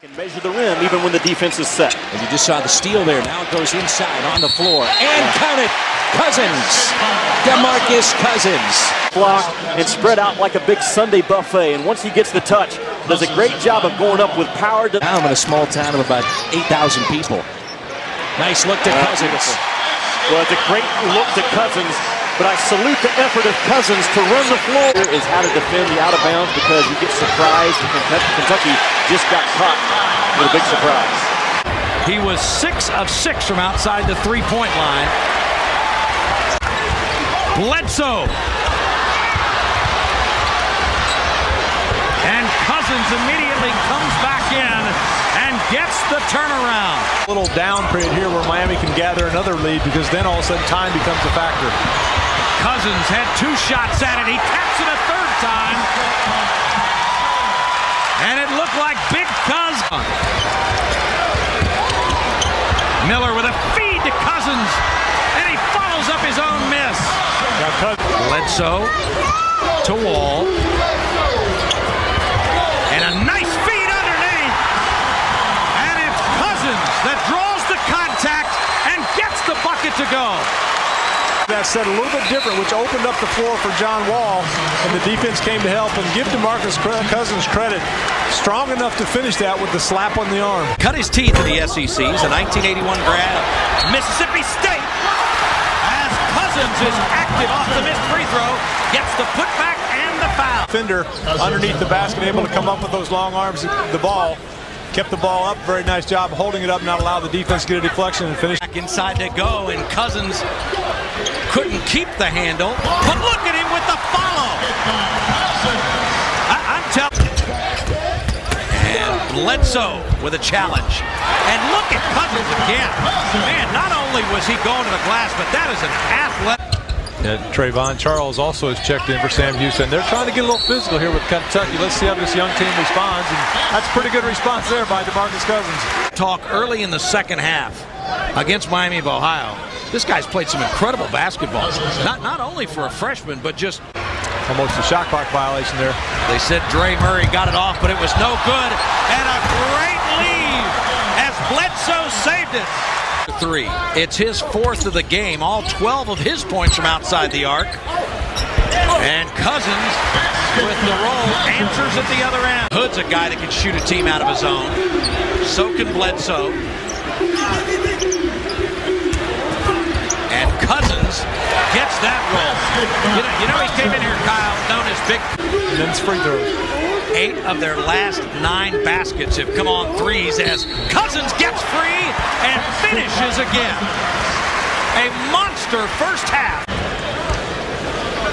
Can measure the rim even when the defense is set. And you just saw the steal there. Now it goes inside on the floor. And count it! Cousins! DeMarcus Cousins. Block and spread out like a big Sunday buffet. And once he gets the touch, does a great job of going up with power. Now I'm in a small town of about 8,000 people. Nice look to Cousins. Beautiful. Well, it's a great look to Cousins. But I salute the effort of Cousins to run the floor. Is how to defend the out of bounds because you get surprised. Kentucky just got caught with a big surprise. He was 6 of 6 from outside the three-point line. Bledsoe. And Cousins immediately comes back in and gets the turnaround. A little down period here where Miami can gather another lead because then all of a sudden time becomes a factor. Cousins had 2 shots at it. He taps it a third time. And it looked like Big Cuz. Miller with a feed to Cousins. And he follows up his own miss. Bledsoe to Wall. And a nice feed underneath. And it's Cousins that draws the contact and gets the bucket to go. That said, a little bit different, which opened up the floor for John Wall, and the defense came to help. And give DeMarcus Cousins credit, strong enough to finish that with the slap on the arm. Cut his teeth in the SEC. He's a 1981 grad of Mississippi State. As Cousins is active off the missed free throw, gets the putback and the foul. Defender underneath the basket, able to come up with those long arms. The ball kept the ball up. Very nice job holding it up, not allow the defense to get a deflection and finish. Back inside to go, and Cousins couldn't keep the handle, but look at him with the follow. I'm telling. And Bledsoe with a challenge. And look at Cousins again. Man, not only was he going to the glass, but that is an athlete. Trayvon Charles also has checked in for Sam Houston. They're trying to get a little physical here with Kentucky. Let's see how this young team responds. And that's a pretty good response there by DeMarcus Cousins. Talk early in the second half against Miami of Ohio. This guy's played some incredible basketball. Not only for a freshman, but just almost a shot clock violation there. They said Dre Murray got it off, but it was no good. And a great lead as Bledsoe saved it. 3. It's his 4th of the game. All 12 of his points from outside the arc. And Cousins with the roll answers at the other end. Hood's a guy that can shoot a team out of his own. So can Bledsoe. And Cousins gets that roll. You know he came in here, Kyle, known as Big. And then it's free throws. 8 of their last 9 baskets have come on threes as Cousins gets free and finishes again. A monster first half.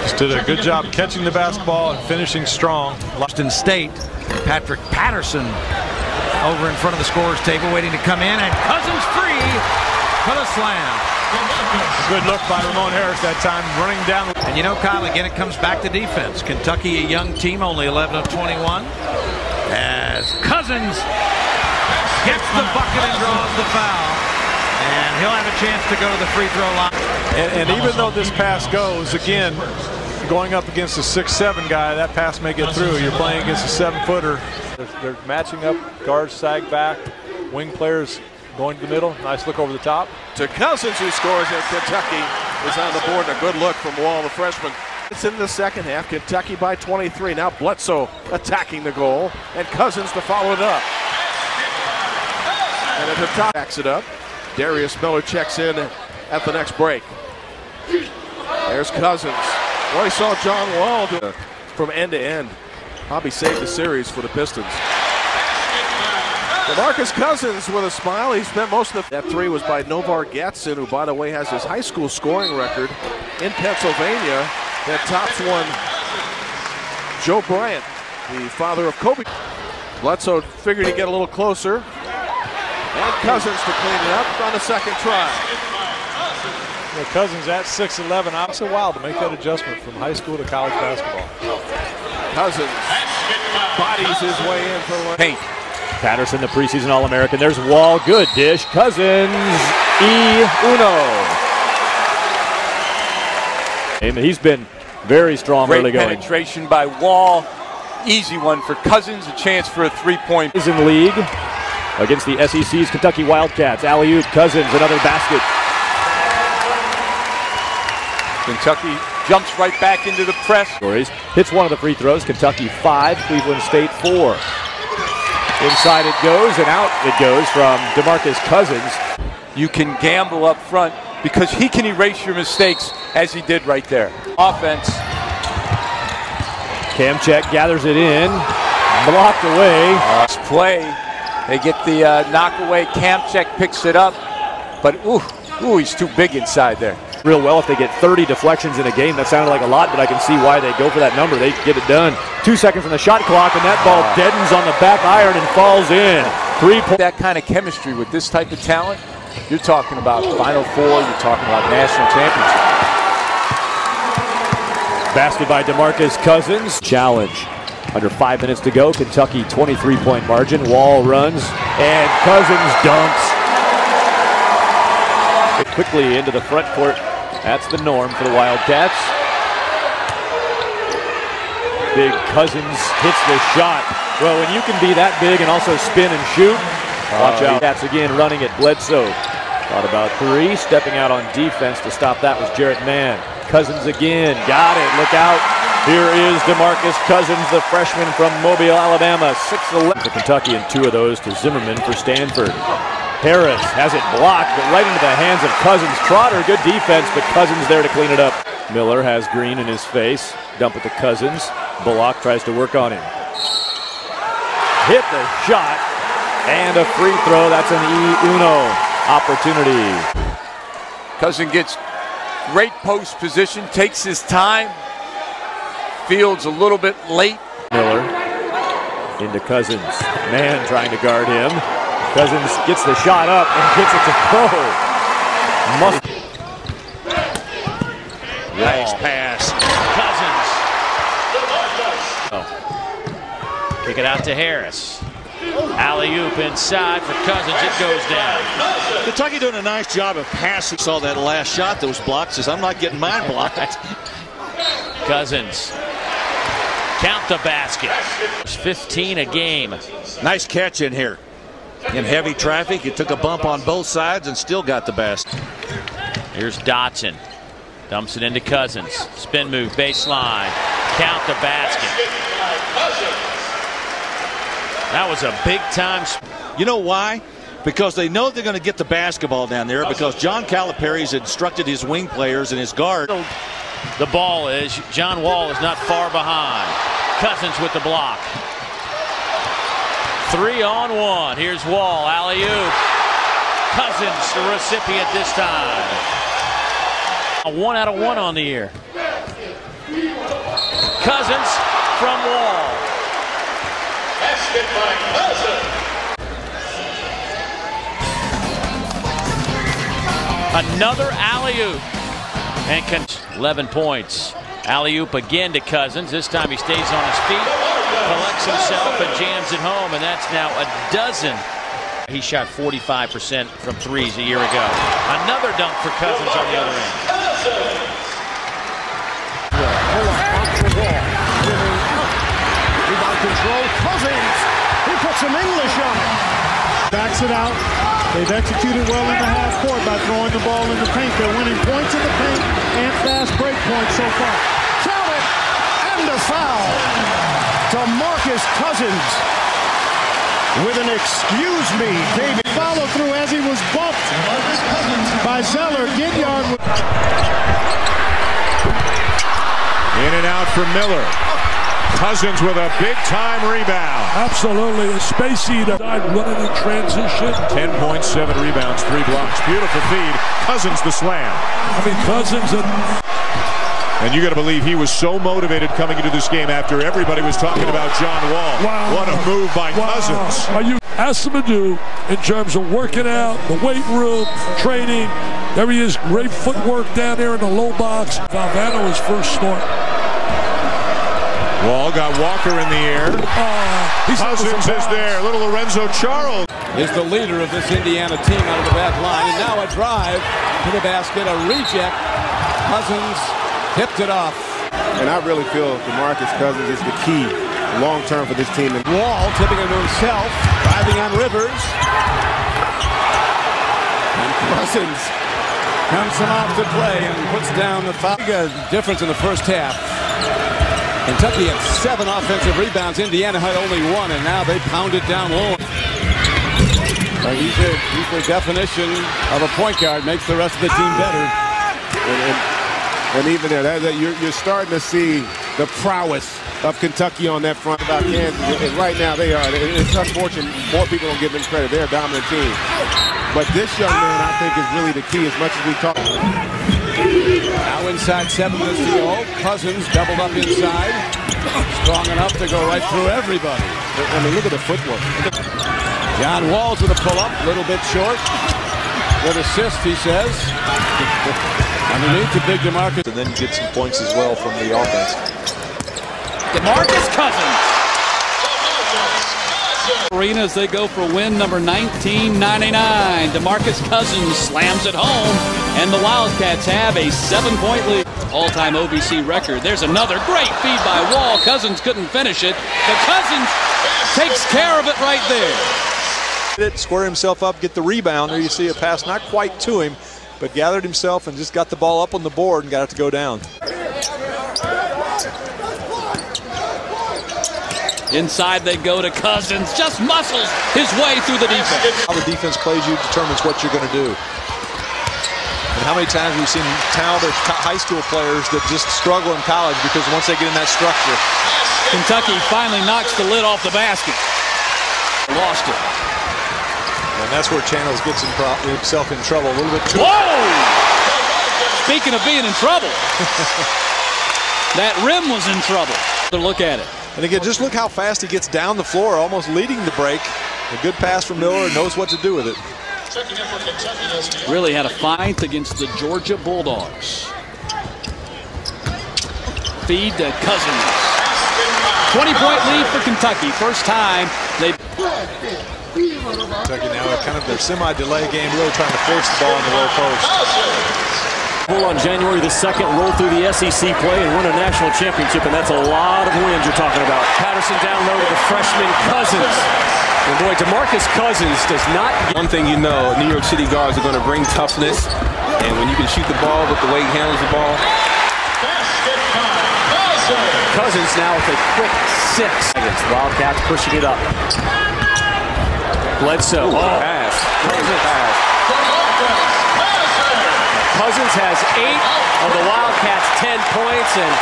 Just did a good job catching the basketball and finishing strong. Washington State, Patrick Patterson over in front of the scorer's table waiting to come in, and Cousins free for the slam. Good look by Ramon Harris that time, running down. And you know, Kyle, again, it comes back to defense. Kentucky, a young team, only 11 of 21. As Cousins gets the bucket and draws the foul. And he'll have a chance to go to the free throw line. And even though this pass goes, again, going up against a 6'7" guy, that pass may get through. You're playing against a 7-footer. They're matching up, guards sag back, wing players going to the middle. Nice look over the top. To Cousins, who scores as Kentucky is on the board. And a good look from Wall, the freshman. It's in the second half. Kentucky by 23. Now Bledsoe attacking the goal. And Cousins to follow it up. And at the top, backs it up. Darius Miller checks in at the next break. There's Cousins. Well, he saw John Wall do from end to end. Probably saved the series for the Pistons. DeMarcus Cousins with a smile. He spent most of that 3 was by Novar Gatson, who, by the way, has his high school scoring record in Pennsylvania. That tops one Joe Bryant, the father of Kobe. Bledsoe figured he'd get a little closer. And Cousins to clean it up on the second try. Yeah, Cousins at 6'11". It's a while to make that adjustment from high school to college basketball. Cousins bodies his way in for the paint. Patterson, the preseason All-American. There's Wall. Good dish. Cousins. He's been very strong early going. Great penetration by Wall. Easy one for Cousins. A chance for a 3-point. He's in the league. against the SEC's Kentucky Wildcats. Alley-oop, Cousins, another basket. Kentucky jumps right back into the press. Hits one of the free throws. Kentucky 5, Cleveland State 4. Inside it goes, and out it goes from DeMarcus Cousins. You can gamble up front because he can erase your mistakes as he did right there. Offense. Kamchek gathers it in, blocked away. Play. They get the knock away. Kamchek picks it up, but ooh, he's too big inside there. Real well if they get 30 deflections in a game. That sounded like a lot, but I can see why they go for that number. They get it done. 2 seconds on the shot clock, and that ball deadens on the back iron and falls in. 3 points. That kind of chemistry with this type of talent, you're talking about Final Four, you're talking about national championship. Basket by DeMarcus Cousins. Challenge. Under 5 minutes to go. Kentucky 23-point margin. Wall runs, and Cousins dunks. Quickly into the front court. That's the norm for the Wildcats. Big Cousins hits the shot. Well, when you can be that big and also spin and shoot, watch out. That's again running at Bledsoe. Thought about 3. Stepping out on defense to stop that was Jarrett Mann. Cousins again. Got it. Look out. Here is DeMarcus Cousins, the freshman from Mobile, Alabama. 6'11" for Kentucky, and 2 of those to Zimmerman for Stanford. Harris has it blocked, but right into the hands of Cousins. Trotter, good defense, but Cousins there to clean it up. Miller has Green in his face. Dump it to Cousins. Bullock tries to work on him. Hit the shot, and a free throw. That's an E-Uno opportunity. Cousins gets great post position, takes his time. Fields a little bit late. Miller into Cousins. Man trying to guard him. Cousins gets the shot up and gets it to go. Nice pass. Cousins. Kick it out to Harris. Alley-oop inside for Cousins. It goes down. Kentucky doing a nice job of passing. Saw that last shot, those blocks. Says, I'm not getting mine blocked. Cousins. Count the basket. 15 a game. Nice catch in here. In heavy traffic, it took a bump on both sides and still got the basket. Here's Dotson. Dumps it into Cousins. Spin move, baseline. Count the basket. That was a big time. You know why? Because they know they're going to get the basketball down there, because John Calipari's instructed his wing players and his guard. The ball is, John Wall is not far behind. Cousins with the block. 3-on-1. Here's Wall, alley-oop. Cousins the recipient this time. A 1 out of 1 on the year. Cousins from Wall. Basket by Cousins. Another alley-oop. And 11 points. Alley-oop again to Cousins. This time he stays on his feet, collects himself, and jams it home. And that's now a dozen. He shot 45% from threes a year ago. Another dunk for Cousins on the other end. Rebound control. Cousins. He puts some English on it. Backs it out. They've executed well in the half court by throwing the ball in the paint. They're winning points in the paint and fast break points so far. Count it! And a foul! DeMarcus Cousins with an excuse me, David. Follow through as he was bumped by Zeller. Ginyard. In and out for Miller. Cousins with a big-time rebound. Absolutely, a space eater. Running in transition. 10.7 rebounds, 3 blocks. Beautiful feed. Cousins the slam. I mean, Cousins. And you got to believe he was so motivated coming into this game after everybody was talking about John Wall. Wow. What a move by Cousins. Are you asked him to do in terms of working out, the weight room, training? There he is, great footwork down there in the low box. Valvano his first start. Wall got Walker in the air. Cousins is there. Little Lorenzo Charles is the leader of this Indiana team out of the back line. And now a drive to the basket, a reject. Cousins tipped it off. And I really feel DeMarcus Cousins is the key long-term for this team. Wall tipping it to himself, driving on Rivers. Cousins comes him off to play and puts down the foul. Difference in the first half. Kentucky had 7 offensive rebounds. Indiana had only 1, and now they pound it down low. He's the definition of a point guard. Makes the rest of the team better. And even there, you're starting to see the prowess of Kentucky on that front about Kansas. And right now they are. It's unfortunate more people don't give them credit. They're a dominant team. But this young man, I think, is really the key as much as we talk. Now inside 7 minutes to go. Cousins doubled up inside. Strong enough to go right through everybody. I mean, look at the footwork. John Walls with a pull-up, a little bit short. Good assist, he says. Underneath the big DeMarcus. And then you get some points as well from the offense. DeMarcus Cousins. Arena as they go for win number 1999. DeMarcus Cousins slams it home, and the Wildcats have a 7-point lead. All-time OVC record. There's another great feed by Wall. Cousins couldn't finish it, but Cousins takes care of it right there. Square himself up, get the rebound. There you see a pass not quite to him, but gathered himself and just got the ball up on the board and got it to go down. Inside they go to Cousins, just muscles his way through the defense. How the defense plays you determines what you're going to do. And how many times we've seen talented high school players that just struggle in college because once they get in that structure. Kentucky finally knocks the lid off the basket. Lost it. And that's where Channels gets himself in trouble a little bit too. Whoa! Speaking of being in trouble, that rim was in trouble. Look at it. And again, just look how fast he gets down the floor, almost leading the break. A good pass from Miller, and knows what to do with it. Really had a fight against the Georgia Bulldogs. Feed to Cousins. 20-point lead for Kentucky. First time they... Kentucky now kind of their semi-delay game, really trying to force the ball in the low post. On January the 2nd, roll through the SEC play and win a national championship, and that's a lot of wins you're talking about. Patterson down low to the freshman Cousins. And boy, DeMarcus Cousins does not get... One thing you know, New York City guards are going to bring toughness, and when you can shoot the ball with the way he handles the ball. Cousins now with a quick 6. Wildcats pushing it up. Bledsoe. Pass. Pass. Cousins has 8 of the Wildcats' 10 points, and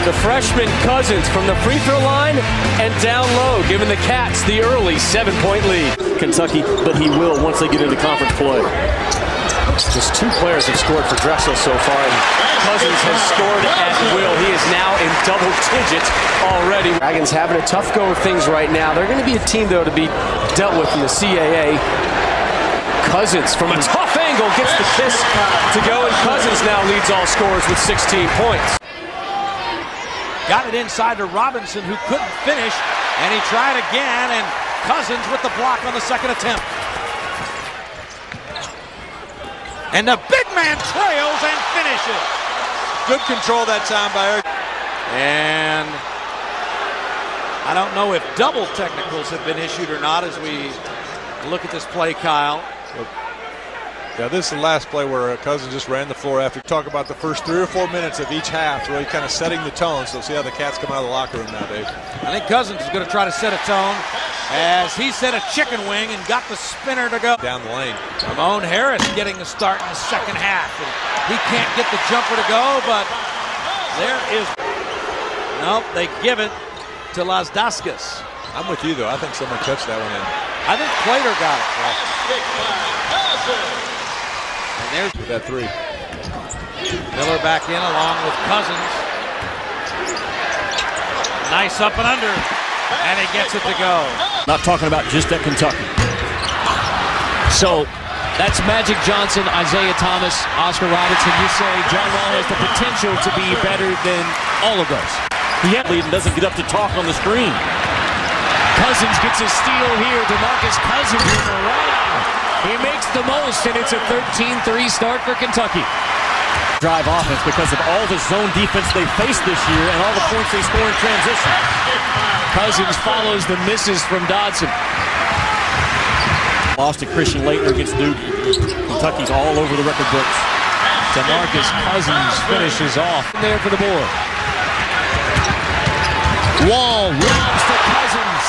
the freshman Cousins from the free throw line and down low, giving the Cats the early 7-point lead. Kentucky, but he will once they get into conference play. Just 2 players have scored for Drexel so far, and Cousins has scored at will. He is now in double digits already. Dragons having a tough go of things right now. They're going to be a team, though, to be dealt with in the CAA. Cousins from a tough angle gets the kiss to go, and Cousins now leads all scorers with 16 points. Got it inside to Robinson, who couldn't finish, and he tried again, and Cousins with the block on the second attempt. And the big man trails and finishes. Good control that time by Eric. And I don't know if double technicals have been issued or not as we look at this play, Kyle. Yeah, this is the last play where Cousins just ran the floor after. Talk about the first 3 or 4 minutes of each half, really kind of setting the tone. So see how the Cats come out of the locker room now, Dave. I think Cousins is going to try to set a tone as he set a chicken wing and got the spinner to go. Down the lane. Ramon Harris getting the start in the second half. And he can't get the jumper to go, but there is... Nope, they give it to Las Daskas. I'm with you, though. I think someone touched that one in. I think Plater got it. And there's with that 3. Miller back in along with Cousins. Nice up and under, and he gets it to go. Not talking about just at Kentucky. So that's Magic Johnson, Isaiah Thomas, Oscar Robertson. You say John Wall has the potential to be better than all of those. He doesn't get up to talk on the screen. Cousins gets a steal here. DeMarcus Cousins in the run. He makes the most, and it's a 13-3 start for Kentucky. Drive offense because of all the zone defense they faced this year and all the points they score in transition. Cousins follows the misses from Dodson. Lost to Christian Laettner against Duke. Kentucky's all over the record books. DeMarcus Cousins finishes off there for the board. Wall robs to Cousins.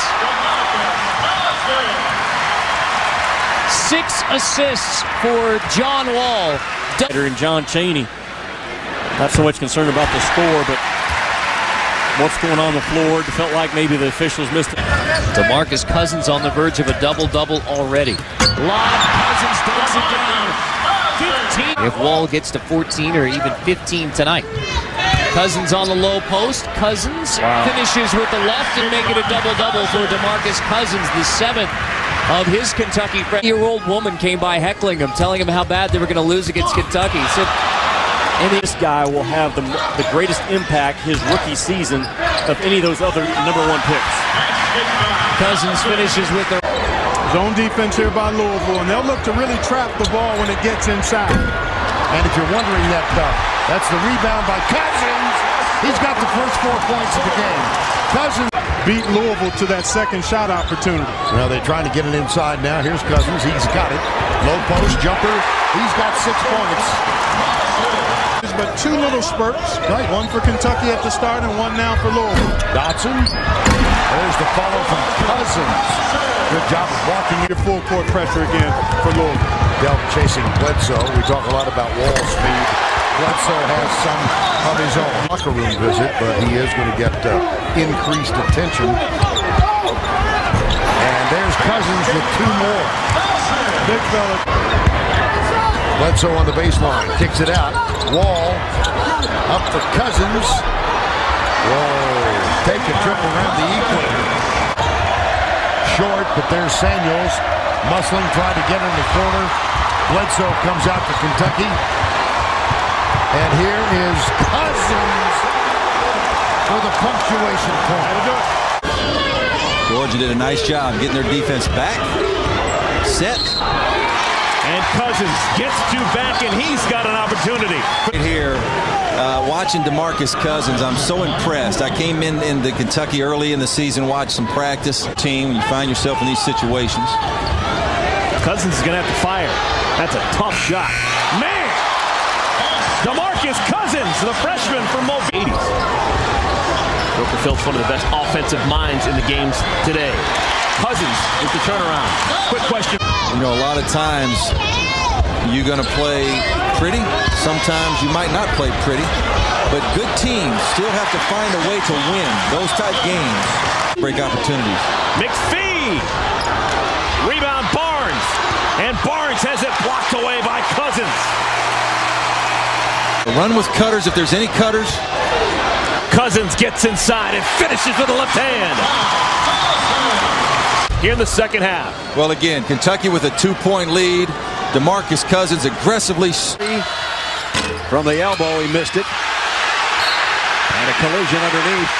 6 assists for John Wall. And John Chaney. Not so much concerned about the score, but what's going on the floor. It felt like maybe the officials missed it. DeMarcus Cousins on the verge of a double-double already. Lob, Cousins takes it down. 15. If Wall gets to 14 or even 15 tonight. Cousins on the low post. Cousins finishes with the left and make it a double-double for DeMarcus Cousins, the 7th of his Kentucky friend. A 10-year-old woman came by heckling him, telling him how bad they were going to lose against Kentucky. He said, and this guy will have the greatest impact his rookie season of any of those other #1 picks. Cousins finishes with the zone defense here by Louisville, and they'll look to really trap the ball when it gets inside. And if you're wondering that, that's the rebound by Cousins. He's got the first 4 points of the game. Cousins beat Louisville to that second shot opportunity. Well, they're trying to get it inside now. Here's Cousins. He's got it. Low post jumper. He's got 6 points. But 2 little spurts, right? One for Kentucky at the start and one now for Louisville. Dotson. There's the follow from Cousins. Good job of blocking your full court pressure again for Louisville. Delp chasing Bledsoe. We talk a lot about Wall speed. Bledsoe has some of his own locker room visit, but he is going to get increased attention. And there's Cousins with 2 more. Big fella. Bledsoe on the baseline, kicks it out. Wall up for Cousins. Whoa, take a trip around the equator. Short, but there's Samuels. Musselin tried to get in the corner. Bledsoe comes out for Kentucky. And here is Cousins for the punctuation point. Georgia did a nice job getting their defense back. Set. And Cousins gets 2 back, and he's got an opportunity. Right here, watching DeMarcus Cousins, I'm so impressed. I came into Kentucky early in the season, watched some practice. Team, you find yourself in these situations. Cousins is going to have to fire. That's a tough shot. Man! DeMarcus Cousins, the freshman from Mobile. 80s. Joker Phillips, one of the best offensive minds in the games today. Cousins with the turnaround. Quick question. You know, a lot of times you're going to play pretty. Sometimes you might not play pretty. But good teams still have to find a way to win those type games. Break opportunities. McPhee! Rebound Barnes. And Barnes has it blocked away by Cousins. Run with cutters if there's any cutters. Cousins gets inside and finishes with the left hand. Here in the second half. Well, again, Kentucky with a 2-point lead. DeMarcus Cousins aggressively. From the elbow, he missed it. And a collision underneath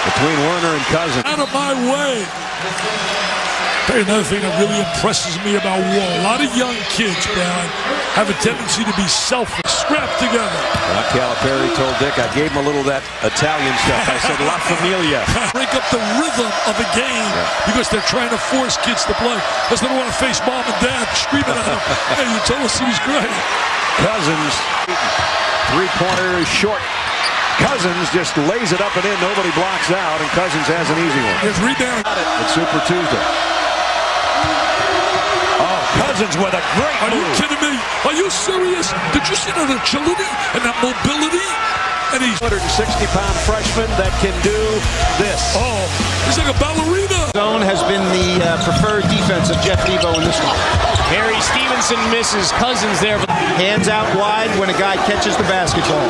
between Werner and Cousins. Out of my way. Tell you another thing that really impresses me about Wall. A lot of young kids, Brad, have a tendency to be selfish, scrapped together. Calipari told Dick, I gave him a little of that Italian stuff. I said, La Familia. Break up the rhythm of the game because they're trying to force kids to play because they don't want to face mom and dad screaming at them. Hey, you told us he was great. Cousins, 3-pointer is short. Cousins just lays it up and in. Nobody blocks out, and Cousins has an easy one. His rebound. It's Super Tuesday. Oh, Cousins with a great move. Are you kidding me? Are you serious? Did you see that agility and that mobility? And he's 160-pound freshman that can do this. Oh, he's like a ballerina. Zone has been the preferred defense of Jeff Nebo in this one. Harry Stevenson misses. Cousins there. Hands out wide when a guy catches the basketball.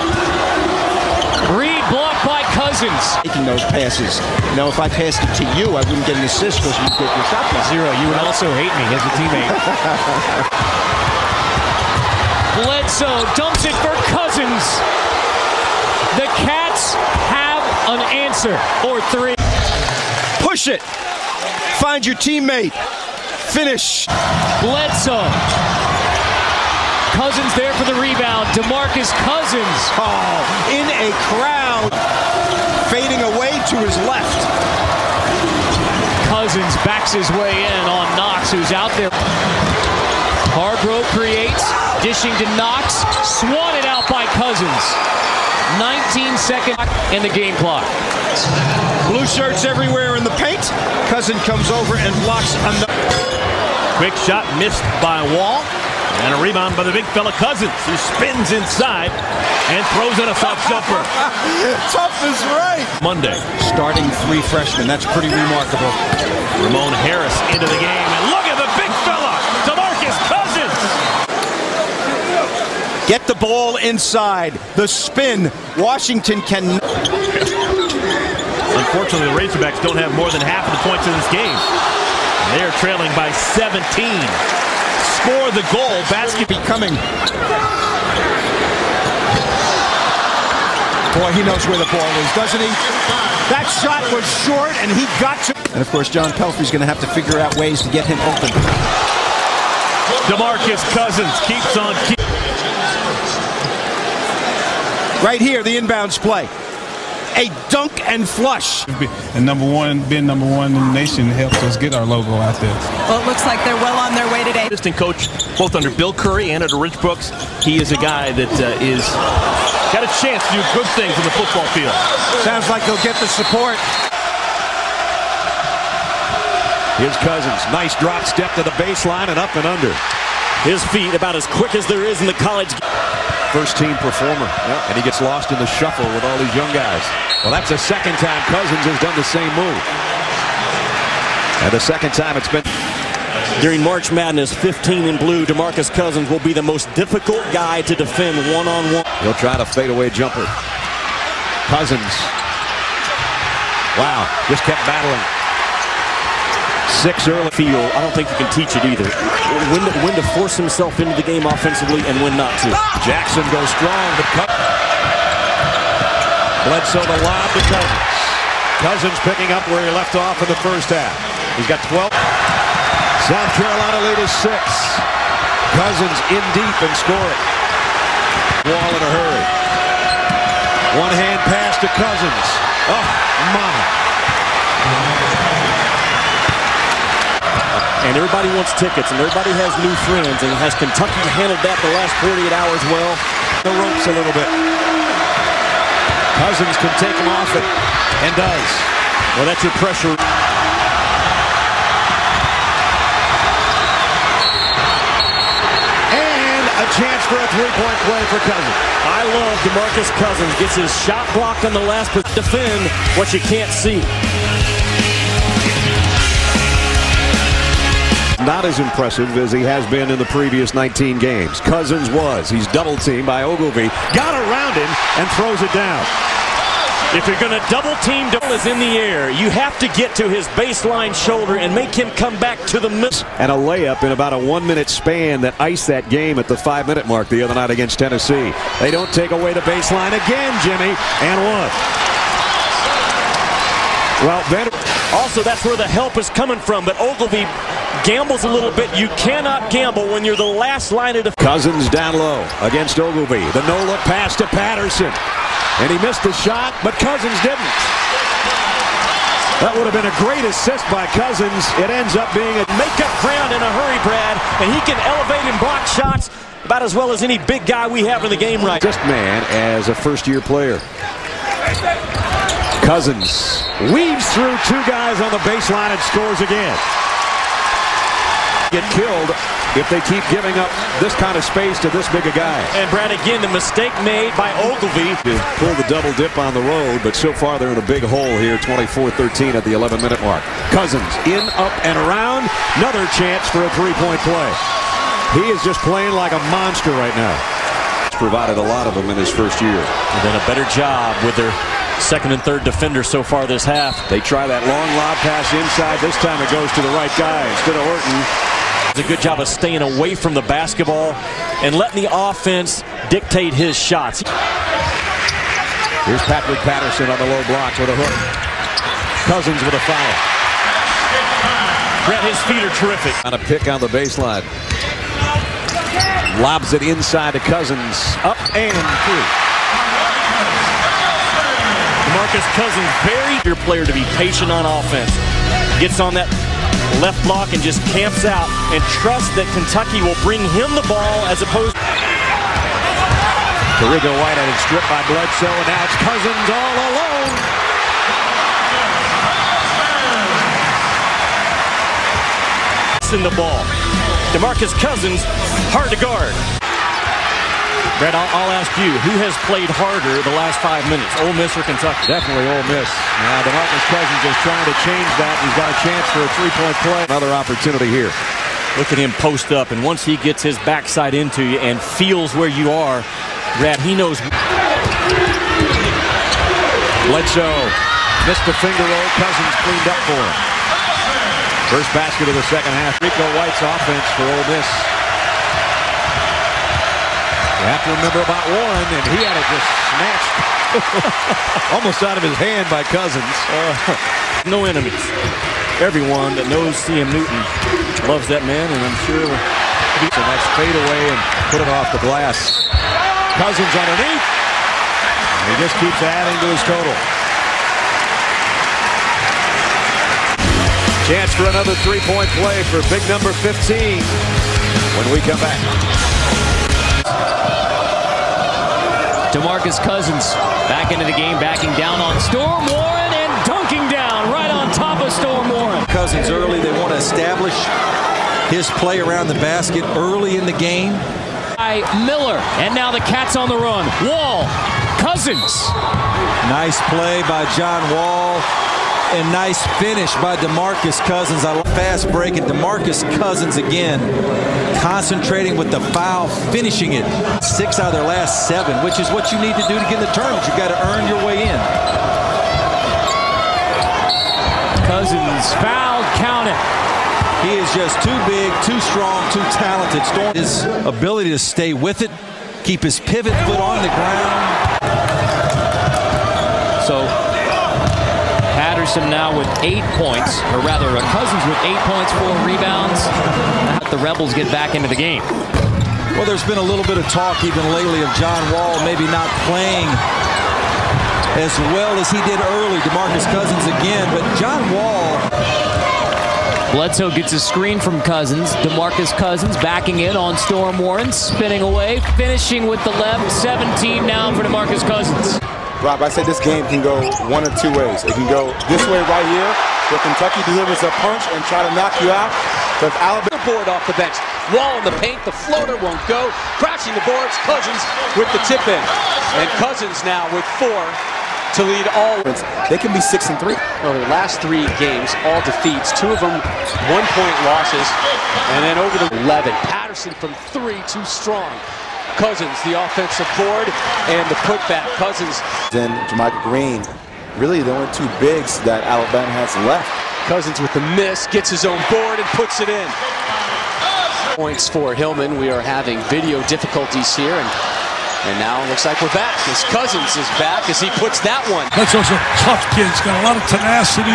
Reed blocked by Cousins. Taking those passes. You know, if I passed it to you, I wouldn't get an assist because you'd get your shot blocked. Zero. You would also hate me as a teammate. Bledsoe dumps it for Cousins. The Cats have an answer. Or 3. Push it. Find your teammate. Finish. Bledsoe. Cousins there for the rebound. DeMarcus Cousins. Oh, in a crowd. Fading away to his left. Cousins. Cousins backs his way in on Knox, who's out there. Hargrove creates, dishing to Knox, swatted out by Cousins. 19 seconds in the game clock. Blue shirts everywhere in the paint. Cousin comes over and blocks another. Quick shot missed by Wall. And a rebound by the big fella Cousins, who spins inside and throws in a soft jumper. Tough is right. Monday. Starting 3 freshmen. That's pretty remarkable. Ramon Harris into the game. And look at the big fella, DeMarcus Cousins. Get the ball inside. The spin. Washington can. Unfortunately, the Razorbacks don't have more than half of the points in this game. They are trailing by 17. Score the goal. Basket becoming. Boy, he knows where the ball is, doesn't he? That shot was short, and he got to. And of course, John Pelfrey's going to have to figure out ways to get him open. DeMarcus Cousins keeps on. Right here, the inbounds play. A dunk and flush. And being number one in the nation helps us get our logo out there. Well, it looks like they're well on their way today. Assistant coach, both under Bill Curry and under Rich Brooks, he is a guy that is got a chance to do good things in the football field. Sounds like they'll get the support. Here's Cousins. Nice drop step to the baseline and up and under. His feet about as quick as there is in the college. First team performer. Yep. And he gets lost in the shuffle with all these young guys. Well, that's the second time Cousins has done the same move. And the second time it's been. During March Madness, 15 in blue, DeMarcus Cousins will be the most difficult guy to defend one-on-one. He'll try to fadeaway jumper. Cousins. Wow, just kept battling. 6 early. Feel, I don't think you can teach it either. When to force himself into the game offensively and when not to. Jackson goes strong, but cut. Bledsoe the lob to Cousins. Cousins picking up where he left off in the first half. He's got 12. South Carolina lead is 6. Cousins in deep and scoring. Wall in a hurry. One hand pass to Cousins. Oh, my. And everybody wants tickets, and everybody has new friends, and has Kentucky handled that the last 48 hours well? The ropes a little bit. Cousins can take him off it, and does. Well, that's your pressure. And a chance for a three-point play for Cousins. I love DeMarcus Cousins. Gets his shot blocked on the last, but defend what you can't see. Not as impressive as he has been in the previous 19 games. Cousins was. He's double teamed by Ogilvy. Got around him and throws it down. If you're going to double team, is in the air. You have to get to his baseline shoulder and make him come back to the middle. And a layup in about a 1-minute span that iced that game at the 5-minute mark the other night against Tennessee. They don't take away the baseline again, Jimmy, and one. Well, also, that's where the help is coming from, but Ogilvy gambles a little bit. You cannot gamble when you're the last line of defense. Cousins down low against Ogilvy. The no-look pass to Patterson. And he missed the shot, but Cousins didn't. That would have been a great assist by Cousins. It ends up being a make-up ground in a hurry, Brad, and he can elevate and block shots about as well as any big guy we have in the game right now. Just man as a first-year player. Cousins weaves through 2 guys on the baseline and scores again. Get killed if they keep giving up this kind of space to this big a guy. And Brad, again, the mistake made by Ogilvy. Pulled the double dip on the road, but so far they're in a big hole here, 24-13 at the 11-minute mark. Cousins in, up, and around. Another chance for a three-point play. He is just playing like a monster right now. He's provided a lot of them in his first year. And then a better job with their second and third defender so far this half. They try that long lob pass inside. This time it goes to the right guy instead of Orton. It's a good job of staying away from the basketball and letting the offense dictate his shots. Here's Patrick Patterson on the low block with a hook. Cousins with a foul. Brett, his feet are terrific. On a pick on the baseline. Lobs it inside to Cousins. Up and through. DeMarcus Cousins, very good player to be patient on offense. Gets on that left block and just camps out and trusts that Kentucky will bring him the ball as opposed to Rigo White had it stripped by Bledsoe, and now it's Cousins all alone. in the ball. DeMarcus Cousins, hard to guard. Brad, I'll ask you, who has played harder the last 5 minutes, Ole Miss or Kentucky? Definitely Ole Miss. Now DeMarcus Cousins is trying to change that. He's got a chance for a three-point play. Another opportunity here. Look at him post up, and once he gets his backside into you and feels where you are, Brad, he knows. Bledsoe missed the finger roll. Cousins cleaned up for him. First basket of the second half. Rico White's offense for Ole Miss. You have to remember about Warren, and he had it just snatched almost out of his hand by Cousins. No enemies. Everyone that knows C.M. Newton loves that man, and I'm sure. So nice fade away and put it off the glass. Cousins underneath. And he just keeps adding to his total. Chance for another three-point play for big number 15 when we come back. DeMarcus Cousins back into the game, backing down on Storm Warren and dunking down right on top of Storm Warren. Cousins early, they want to establish his play around the basket early in the game. By Miller, and now the Cats on the run. Wall, Cousins. Nice play by John Wall. And nice finish by DeMarcus Cousins. I love fast break, and DeMarcus Cousins again concentrating with the foul, finishing it. 6 out of their last 7, which is what you need to do to get in the tournament. You've got to earn your way in. Cousins fouled, count it. He is just too big, too strong, too talented. Storm his ability to stay with it, keep his pivot foot on the ground. So Patterson now with 8 points, or rather Cousins with 8 points, 4 rebounds. The Rebels get back into the game. Well, there's been a little bit of talk even lately of John Wall maybe not playing as well as he did early. DeMarcus Cousins again, but John Wall. Bledsoe gets a screen from Cousins. DeMarcus Cousins backing in on Storm Warren, spinning away, finishing with the left. 17 now for DeMarcus Cousins. Rob, I said this game can go one of 2 ways. It can go this way right here, where Kentucky delivers a punch and try to knock you out. But if Alabama board off the bench, Wall in the paint, the floater won't go. Crashing the boards, Cousins with the tip in. And Cousins now with 4 to lead all. They can be 6 and 3. Well, their last 3 games, all defeats. 2 of them 1-point losses. And then over the 11. Patterson from 3, too strong. Cousins, the offensive board, and the putback. Cousins. Then Jermichael Green, really the only 2 bigs that Alabama has left. Cousins with the miss, gets his own board and puts it in. Points for Hillman. We are having video difficulties here, and now it looks like we're back as Cousins is back as he puts that one. That's also a tough kid. He's got a lot of tenacity.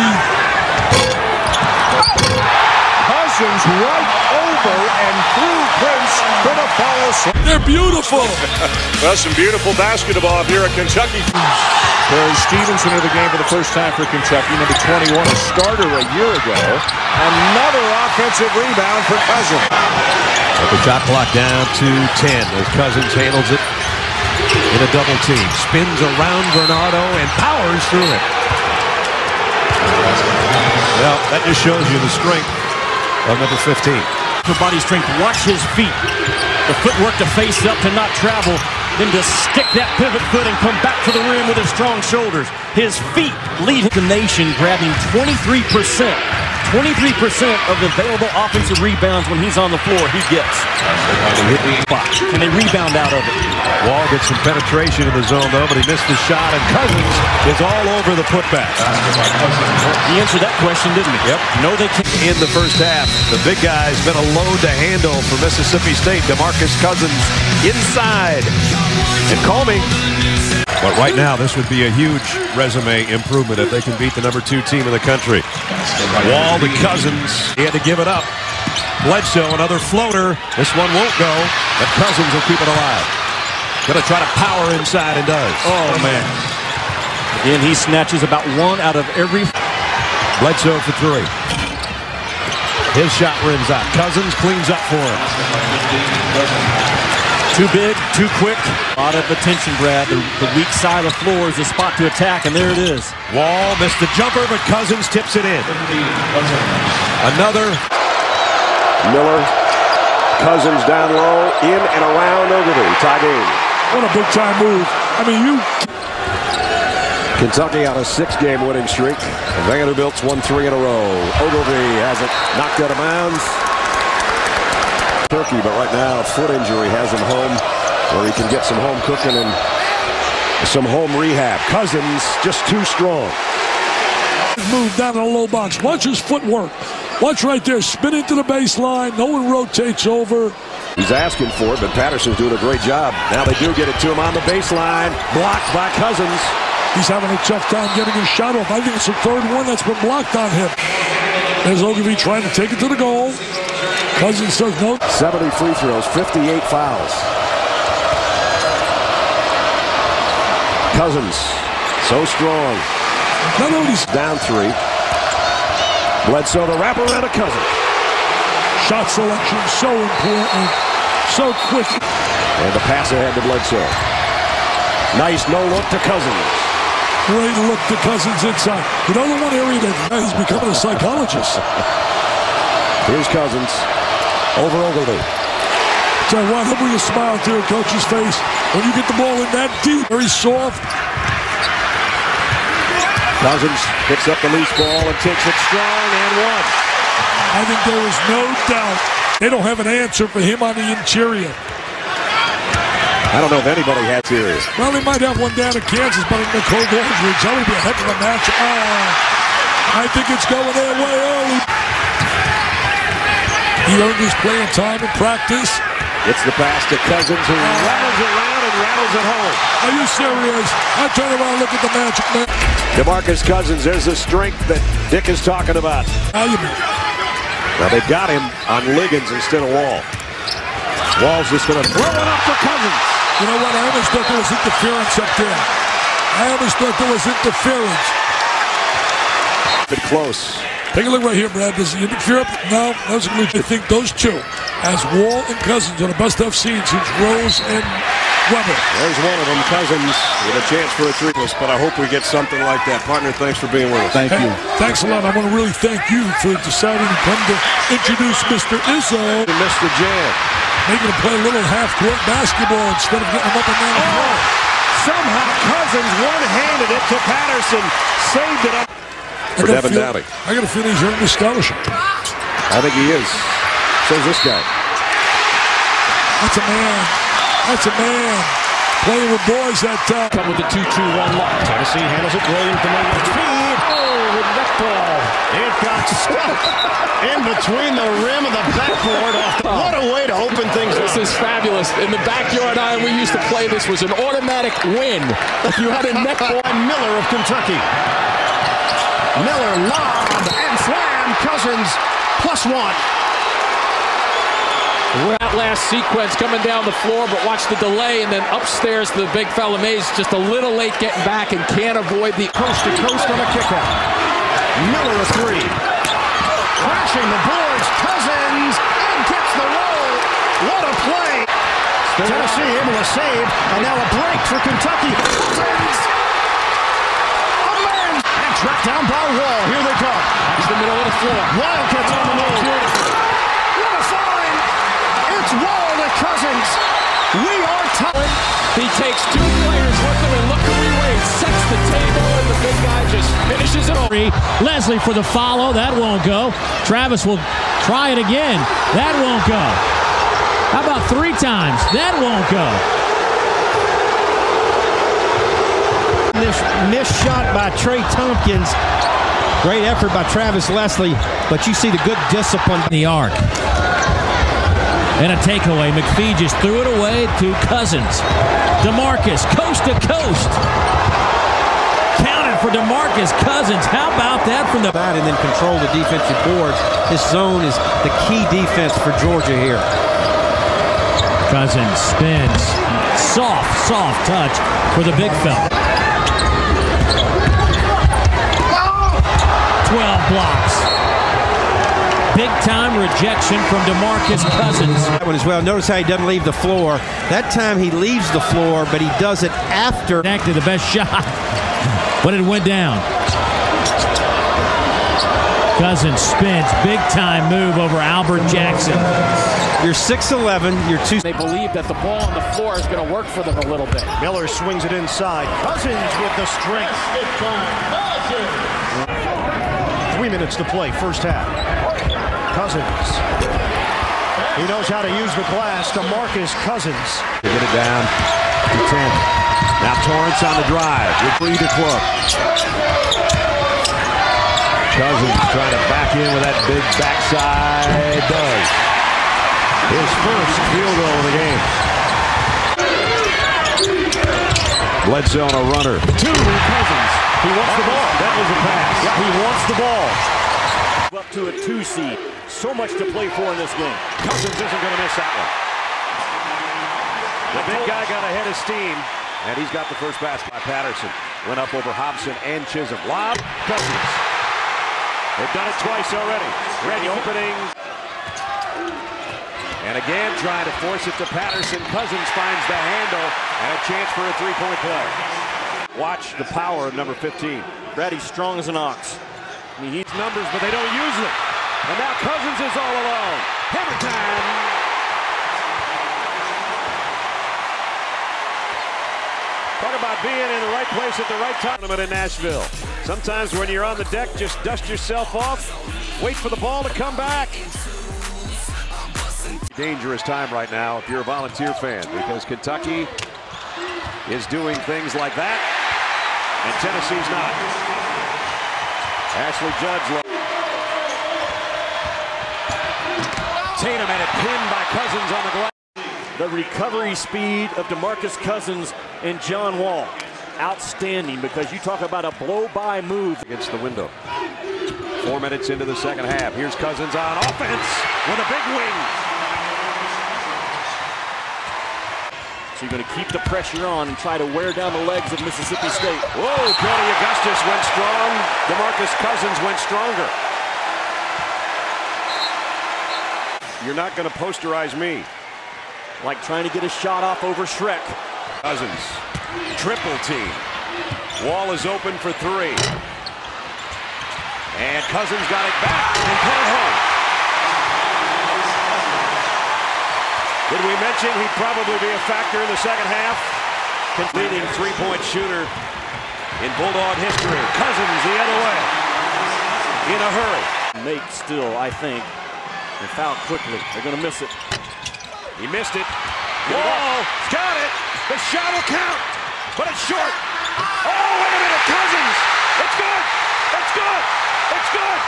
Cousins right over and through Prince for the follow. They're beautiful. Well, some beautiful basketball here at Kentucky. Perry Stevenson into the game for the first time for Kentucky. Number 21, a starter a year ago. Another offensive rebound for Cousins. With the shot clock down to 10 as Cousins handles it in a double team. Spins around Bernardo and powers through it. Well, that just shows you the strength of number 15. For body strength, watch his feet. The footwork to face up, to not travel, then to stick that pivot foot and come back to the rim with his strong shoulders. His feet lead the nation, grabbing 23%. 23% of the available offensive rebounds when he's on the floor, he gets. And they rebound out of it. Wall gets some penetration in the zone, though, but he missed the shot, and Cousins is all over the putback. He answered that question, didn't he? Yep. No, they can't. In the first half, the big guy's been a load to handle for Mississippi State. DeMarcus Cousins inside. And call me. But right now, this would be a huge resume improvement if they can beat the number 2 team in the country. Wall to Cousins. He had to give it up. Bledsoe, another floater. This one won't go, but Cousins will keep it alive. Gonna try to power inside and does. Oh, man. Again, he snatches about 1 out of every. Bledsoe for 3. His shot rims out. Cousins cleans up for him. Too big, too quick. A lot of attention, Brad. The weak side of the floor is the spot to attack, and there it is. Wall missed the jumper, but Cousins tips it in. Another. Miller, Cousins down low, in and around Ogilvy. Tie game. What a big-time move. I mean, Kentucky on a 6-game winning streak. Vanderbilt's won 3 in a row. Ogilvy has it knocked out of bounds. Turkey, but right now, foot injury has him home, where he can get some home cooking and some home rehab. Cousins just too strong. Move down in the low box. Watch his footwork. Watch right there. Spin into the baseline. No one rotates over. He's asking for it, but Patterson's doing a great job. Now they do get it to him on the baseline. Blocked by Cousins. He's having a tough time getting his shot off. I think it's the third one that's been blocked on him. There's Ogilvy trying to take it to the goal. Cousins says no. 70 free throws, 58 fouls. Cousins, so strong. Not only down 3. Bledsoe, the wraparound of Cousins. Shot selection, so important, so quick. And the pass ahead to Bledsoe. Nice no look to Cousins. Great look to Cousins inside. You know the one area that he's becoming a psychologist. Here's Cousins over Ogilvy. So what, he'll bring a smile to your coach's face when you get the ball in that deep. Very soft. Cousins picks up the loose ball and takes it strong and one. I think there is no doubt they don't have an answer for him on the interior. I don't know if anybody has serious. Well, they might have one down in Kansas, but in the cold Aldridge, that would be a heck of a match. I think it's going their way early. He earned his playing time in practice. It's the pass to Cousins, who rattles around and rattles it home. Are you serious? I turn around and look at the Magic Man. DeMarcus Cousins, there's the strength that Dick is talking about. Now they've got him on Liggins instead of Wall. Wall's just going to throw it up for Cousins. You know what? I almost thought there was interference up there. I almost thought there was interference. Bit close. Take a look right here, Brad. Does he interfere? No, that's I think those two, as Wall and Cousins, are the best I've seen since Rose and Weber. There's one of them, Cousins, with a chance for a 3. But I hope we get something like that. Partner, thanks for being with us. Thank you. Thanks a lot. I want to really thank you for deciding to come to introduce Mr. Izzo. And Mr. Jam. Making him play a little half-court basketball instead of getting him up and down the floor. Somehow Cousins one-handed it to Patterson. Saved it up for Devin Downey. I got to feel he's earned his scholarship. I think he is. So's this guy. That's a man. That's a man. Playing with boys that come with the 2-2-1 lock. Tennessee handles it. Williams to make the feed. Oh, the neck ball. It got stuck in between the rim of the backboard. What a way to open things up. This is fabulous. In the backyard iron we used to play, this was an automatic win. If you had a neck ball. Miller of Kentucky. Miller lob and slam. Cousins +1. That last sequence coming down the floor, but watch the delay, and then upstairs the big fella Mays just a little late getting back and can't avoid the coast to coast on a kickout. Miller a 3. Crashing the boards. Cousins and gets the roll. What a play. Tennessee able to save, and now a break for Kentucky. Cousins. And tracked down by Wall. Here they come. That's the middle of the floor. Wildcats on the move. What a find. It's Wall to Cousins. We are tied. He takes 2 players with him, and look who he waits. Sets the table, and the big guy just finishes it off. Leslie for the follow. That won't go. Travis will try it again. That won't go. How about 3 times? That won't go. This missed shot by Trey Tompkins. Great effort by Travis Leslie, but you see the good discipline in the arc. And a takeaway. McPhee just threw it away to Cousins. DeMarcus, coast to coast. Counted for DeMarcus Cousins. How about that from the back? And then control the defensive boards. This zone is the key defense for Georgia here. Cousins spins. Soft touch for the big fella. 12 blocks. big-time rejection from DeMarcus Cousins. That one as well. Notice how he doesn't leave the floor. That time he leaves the floor, but he does it after. Connected the best shot, but it went down. Cousins spins, big-time move over Albert Jackson. You're 6'11", you're 2. They believe that the ball on the floor is going to work for them a little bit. Miller swings it inside. Cousins with the strength. 3 minutes to play, first half. Cousins. He knows how to use the glass. DeMarcus Cousins. They get it down to 10. Now Torrance on the drive with either club. Cousins trying to back in with that big backside. Does. His first field goal of the game. Bledsoe on a runner. Two, Cousins. He wants the ball. That was a pass. Yeah, he wants the ball. Up to a 2 seed. So much to play for in this game. Cousins isn't going to miss that one. The big guy got ahead of steam, and he's got the first basket by Patterson. Went up over Hobson and Chisholm. Lob, Cousins. They've done it twice already. Ready opening. And again, trying to force it to Patterson. Cousins finds the handle and a chance for a three-point play. Watch the power of number 15. Brady's strong as an ox. I mean, he's numbers, but they don't use it. And now Cousins is all alone. Hammer time. Talk about being in the right place at the right time. In Nashville. Sometimes when you're on the deck, just dust yourself off. Wait for the ball to come back. Dangerous time right now if you're a Volunteer fan, because Kentucky is doing things like that, and Tennessee's not. Ashley Judd. Tatum had it pinned by Cousins on the glass. The recovery speed of DeMarcus Cousins and John Wall. Outstanding, because you talk about a blow-by move. Against the window. 4 minutes into the second half. Here's Cousins on offense with a big wing. So you're going to keep the pressure on and try to wear down the legs of Mississippi State. Whoa, Cody Augustus went strong. DeMarcus Cousins went stronger. You're not going to posterize me. Like trying to get a shot off over Shrek. Cousins, triple team. Wall is open for three. And Cousins got it back and put it home. Did we mention he'd probably be a factor in the second half? Leading three-point shooter in Bulldog history. Cousins the other way. In a hurry. Make still, I think. And foul quickly. They're going to miss it. He missed it. Wall got it. The shot will count, but it's short. Oh, wait a minute. Cousins. It's good. It's good. It's good.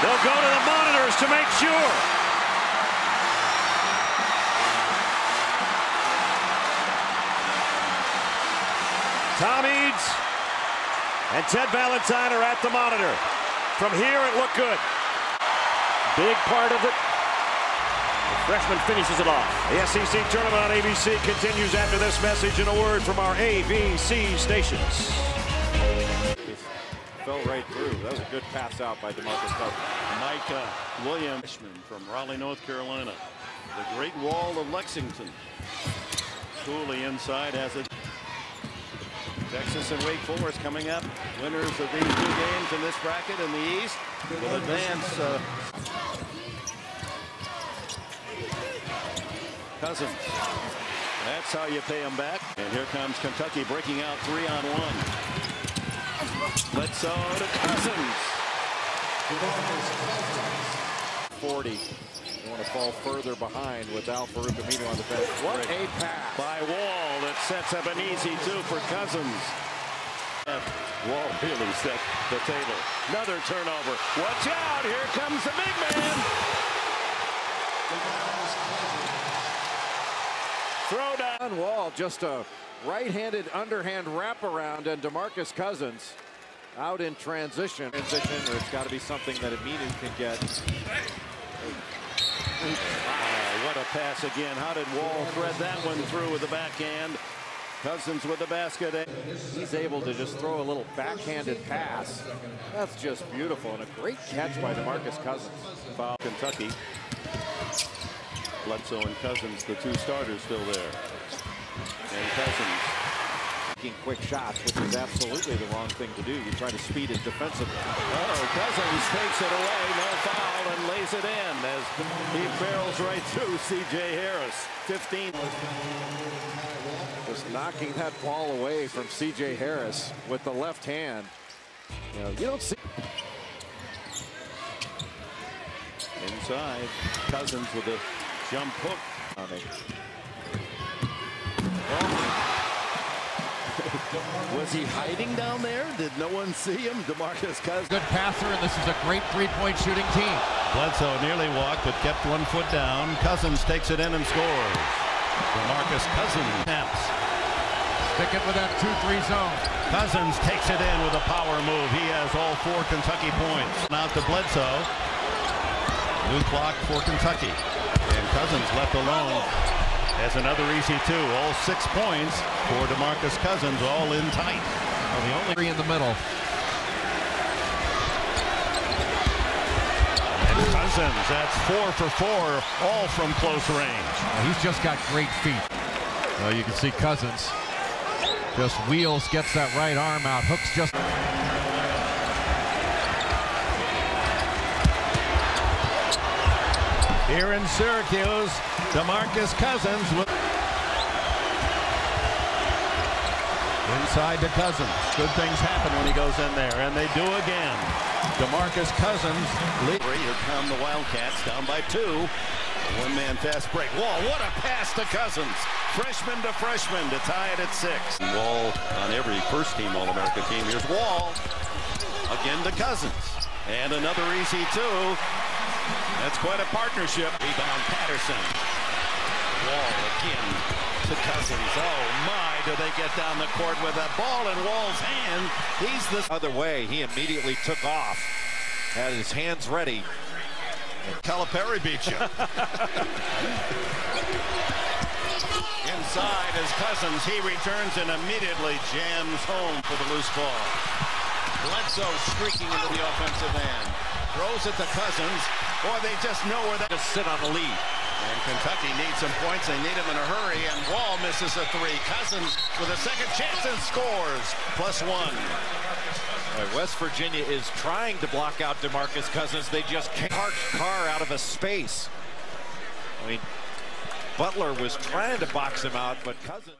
They'll go to the monitors to make sure. Tom Eads and Ted Valentine are at the monitor. From here, it looked good. Big part of it. The freshman finishes it off. The SEC tournament on ABC continues after this message and a word from our ABC stations. Fell right through. That was a good pass out by DeMarcus Cousins. Micah Williams from Raleigh, North Carolina. The Great Wall of Lexington. Cooley inside has it. Texas and Wake Forest coming up. Winners of these two games in this bracket in the East will advance. Cousins. That's how you pay them back. And here comes Kentucky breaking out 3-on-1. Bledsoe to Cousins. 40. You want to fall further behind with Alfred Camino on the bench. What a pass by Wall that sets up an easy two for Cousins. Wall really set the table. Another turnover. Watch out. Here comes the big man. Throw down. Wall, just a right-handed underhand wraparound, and DeMarcus Cousins out in transition. Or it's got to be something that Aminu can get. what a pass again. How did Wall thread that one through with the backhand? Cousins with the basket. He's able to just throw a little backhanded pass. That's just beautiful, and a great catch by DeMarcus Cousins. Foul Kentucky. Bledsoe and Cousins, the two starters, still there. And Cousins taking quick shots, which is absolutely the wrong thing to do. You try to speed it defensively. Oh, Cousins takes it away, no foul, and lays it in as he barrels right through C.J. Harris. 15. Just knocking that ball away from C.J. Harris with the left hand. You don't see. Inside, Cousins with a jump hook on it. Was he hiding down there? Did no one see him? DeMarcus Cousins. Good passer, and this is a great three-point shooting team. Bledsoe nearly walked, but kept 1 foot down. Cousins takes it in and scores. DeMarcus Cousins attempts. Stick it with that 2-3 zone. Cousins takes it in with a power move. He has all 4 Kentucky points. Out to Bledsoe. New clock for Kentucky. And Cousins left alone as another easy 2. All 6 points for DeMarcus Cousins, all in tight. Well, the only 3 in the middle. And Cousins, that's 4 for 4, all from close range. Well, he's just got great feet. Well, you can see Cousins just wheels, gets that right arm out, hooks just. Here in Syracuse, DeMarcus Cousins with inside to Cousins. Good things happen when he goes in there, and they do again. DeMarcus Cousins lead. Here come the Wildcats, down by 2. One-man fast break. Wall, what a pass to Cousins. Freshman to freshman to tie it at 6. Wall on every first-team All-America team. Here's Wall. Again to Cousins. And another easy 2. That's quite a partnership. Rebound Patterson. Wall again to Cousins. Oh my, do they get down the court with that ball in Wall's hand. He's the other way. He immediately took off. Had his hands ready. Calipari beat you. Inside is Cousins. He returns and immediately jams home for the loose ball. Bledsoe streaking into the offensive end. Throws it to Cousins. Boy, they just know where they just sit on the lead. And Kentucky needs some points. They need them in a hurry. And Wall misses a 3. Cousins with a second chance and scores. +1. West Virginia is trying to block out DeMarcus Cousins. They just can't park Carr out of a space. I mean, Butler was trying to box him out, but Cousins.